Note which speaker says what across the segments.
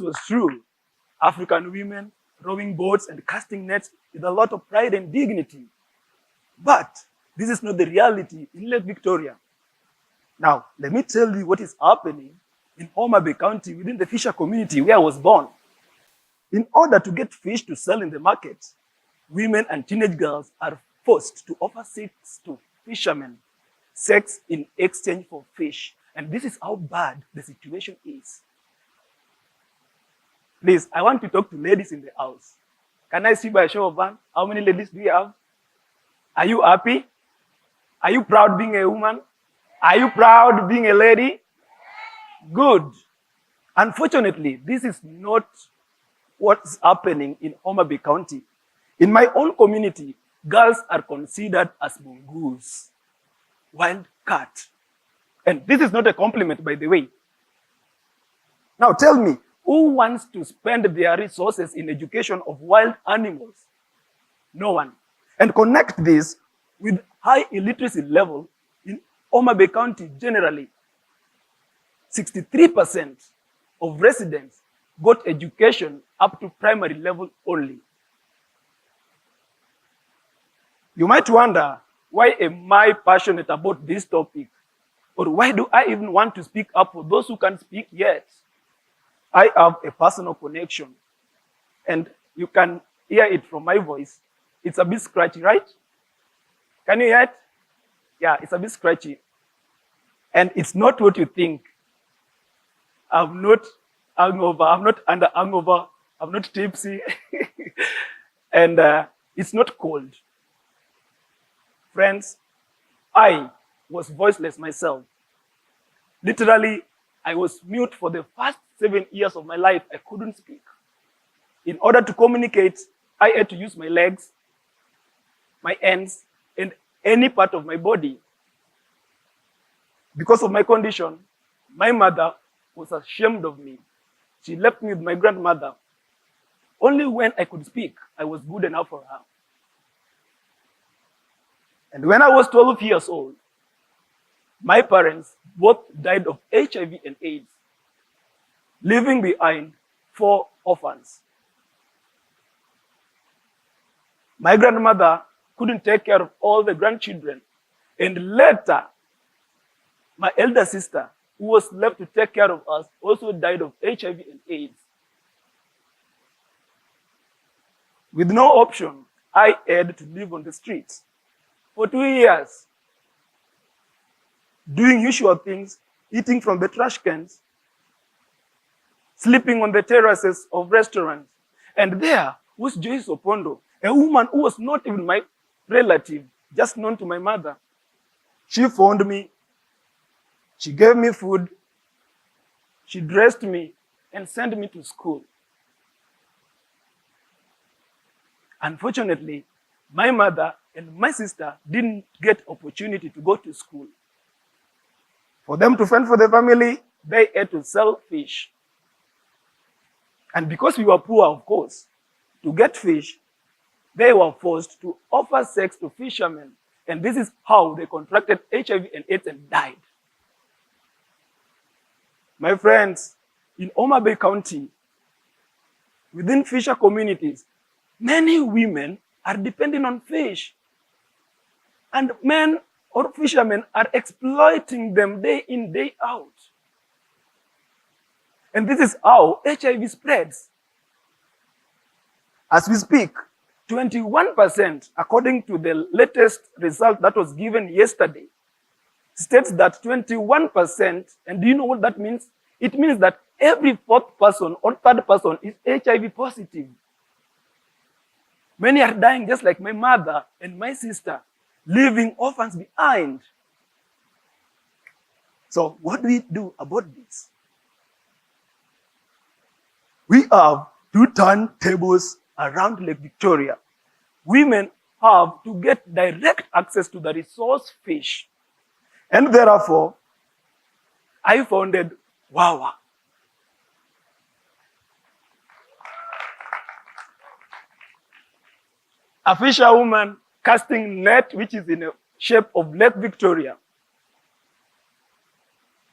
Speaker 1: was true. African women rowing boats and casting nets with a lot of pride and dignity. But this is not the reality in Lake Victoria. Now, let me tell you what is happening in Homa Bay County within the fisher community where I was born. In order to get fish to sell in the market, women and teenage girls are forced to offer sex to fishermen, sex in exchange for fish. And this is how bad the situation is. Please, I want to talk to ladies in the house. Can I see by a show of hands, how many ladies do you have? Are you happy? Are you proud being a woman? Are you proud being a lady? Good. Unfortunately, this is not what's happening in Homa Bay County. In my own community, girls are considered as mongoose, wild cat. And this is not a compliment, by the way. Now tell me, who wants to spend their resources in education of wild animals? No one. And connect this with high illiteracy level in Homa Bay County generally. 63% of residents got education up to primary level only. You might wonder, why am I passionate about this topic? Or why do I even want to speak up for those who can't speak yet? I have a personal connection, and you can hear it from my voice. It's a bit scratchy, right? Can you hear it? Yeah, it's a bit scratchy. And it's not what you think. I'm not hungover, I'm not under hangover, I'm not tipsy, and it's not cold. Friends, I was voiceless myself. Literally, I was mute for the first 7 years of my life. I couldn't speak. In order to communicate, I had to use my legs, my hands, and any part of my body. Because of my condition, my mother was ashamed of me. She left me with my grandmother. Only when I could speak, I was good enough for her. And when I was 12 years old, my parents both died of HIV and AIDS, leaving behind 4 orphans. My grandmother couldn't take care of all the grandchildren, and later, my elder sister, who was left to take care of us, also died of HIV and AIDS. With no option, I had to live on the streets for 2 years, doing usual things, eating from the trash cans, sleeping on the terraces of restaurants. And there was Joyce Opondo, a woman who was not even my relative, just known to my mother. She found me, she gave me food, she dressed me, and sent me to school. Unfortunately, my mother and my sister didn't get opportunity to go to school. For them to fend for the family, they had to sell fish. And because we were poor, of course, to get fish, they were forced to offer sex to fishermen. And this is how they contracted HIV and AIDS and died. My friends, in Homa Bay County, within fisher communities, many women are depending on fish. And men or fishermen are exploiting them day in, day out. And this is how HIV spreads. As we speak, 21%, according to the latest result that was given yesterday, states that 21%, and do you know what that means? It means that every 4th person or 3rd person is HIV positive. Many are dying just like my mother and my sister, leaving orphans behind. So what do we do about this? We have 2 turntables around Lake Victoria. Women have to get direct access to the resource fish. And therefore, I founded WAWA. A fisherwoman casting net which is in the shape of Lake Victoria.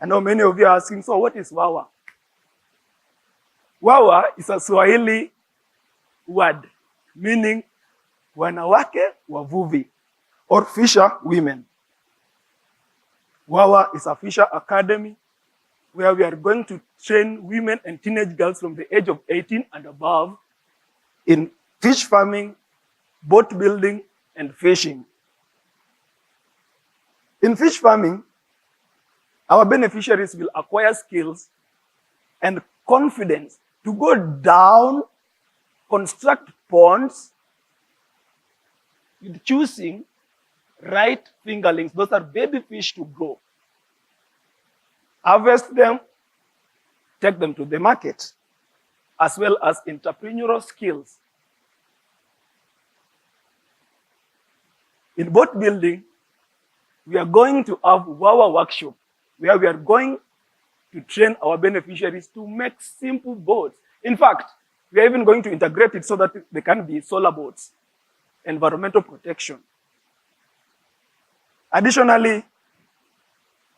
Speaker 1: I know many of you are asking, so what is WAWA? Wawa is a Swahili word meaning wanawake wavuvi or fisher women. Wawa is a fisher academy where we are going to train women and teenage girls from the age of 18 and above in fish farming, boat building, and fishing. In fish farming, our beneficiaries will acquire skills and confidence to go down, construct ponds with choosing right fingerlings. Those are baby fish to grow. Harvest them, take them to the market, as well as entrepreneurial skills. In boat building, we are going to have Wawa workshop where we are going to train our beneficiaries to make simple boats. In fact, we are even going to integrate it so that they can be solar boats, environmental protection. Additionally,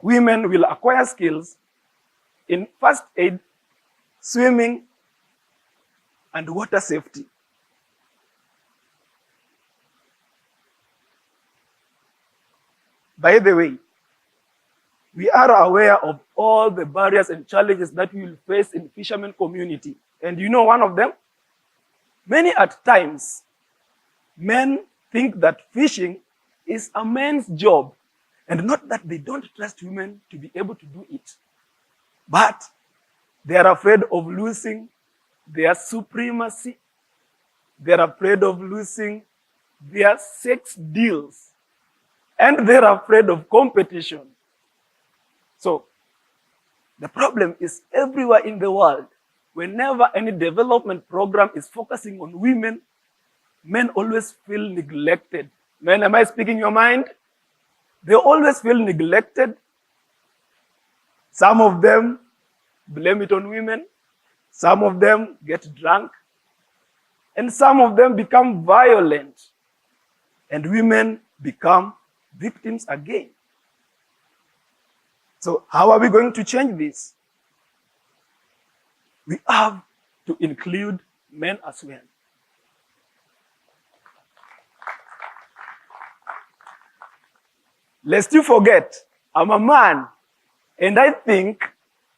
Speaker 1: women will acquire skills in first aid, swimming, and water safety. By the way, we are aware of all the barriers and challenges that we will face in fishermen community. And you know one of them? Many at times, men think that fishing is a man's job, and not that they don't trust women to be able to do it, but they are afraid of losing their supremacy. They are afraid of losing their sex deals, and they're afraid of competition. So, the problem is everywhere in the world. Whenever any development program is focusing on women, men always feel neglected. Men, am I speaking your mind? They always feel neglected. Some of them blame it on women. Some of them get drunk. And some of them become violent. And women become victims again. So how are we going to change this? We have to include men as well. Lest you forget, I'm a man, and I think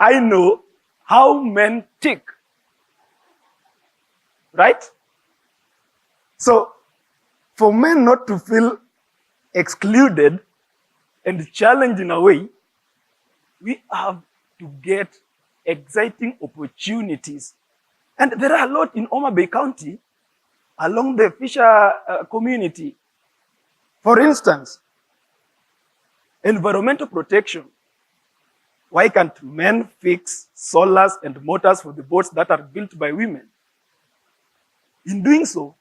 Speaker 1: I know how men tick. Right? So, for men not to feel excluded and challenged in a way, we have to get exciting opportunities. And there are a lot in Homa Bay County along the fisher community. For instance, environmental protection. Why can't men fix solars and motors for the boats that are built by women? In doing so,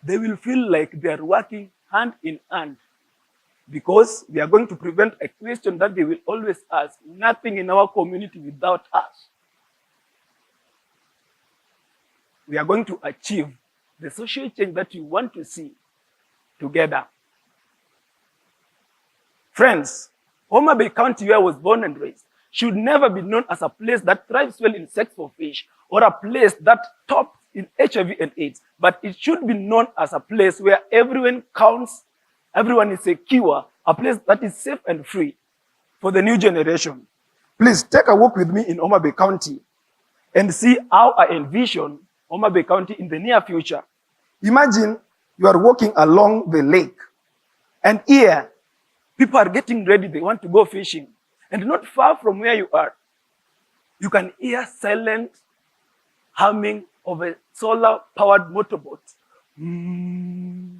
Speaker 1: they will feel like they are working hand in hand, because we are going to prevent a question that they will always ask: nothing in our community without us. We are going to achieve the social change that we want to see together. Friends, Homa Bay County, where I was born and raised, should never be known as a place that thrives well in sex for fish or a place that tops in HIV and AIDS, but it should be known as a place where everyone counts, everyone is secure, a place that is safe and free for the new generation. Please take a walk with me in Homa Bay County and see how I envision Homa Bay County in the near future. Imagine you are walking along the lake, and here people are getting ready, they want to go fishing. And not far from where you are, you can hear silent humming of a solar-powered motorboat. And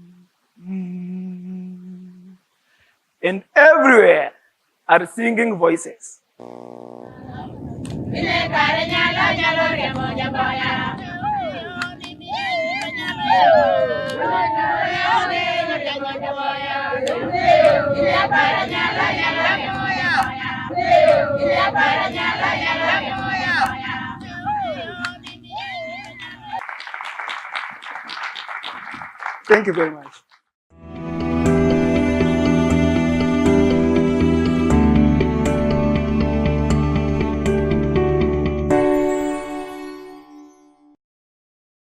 Speaker 1: everywhere are singing voices. Thank you very much.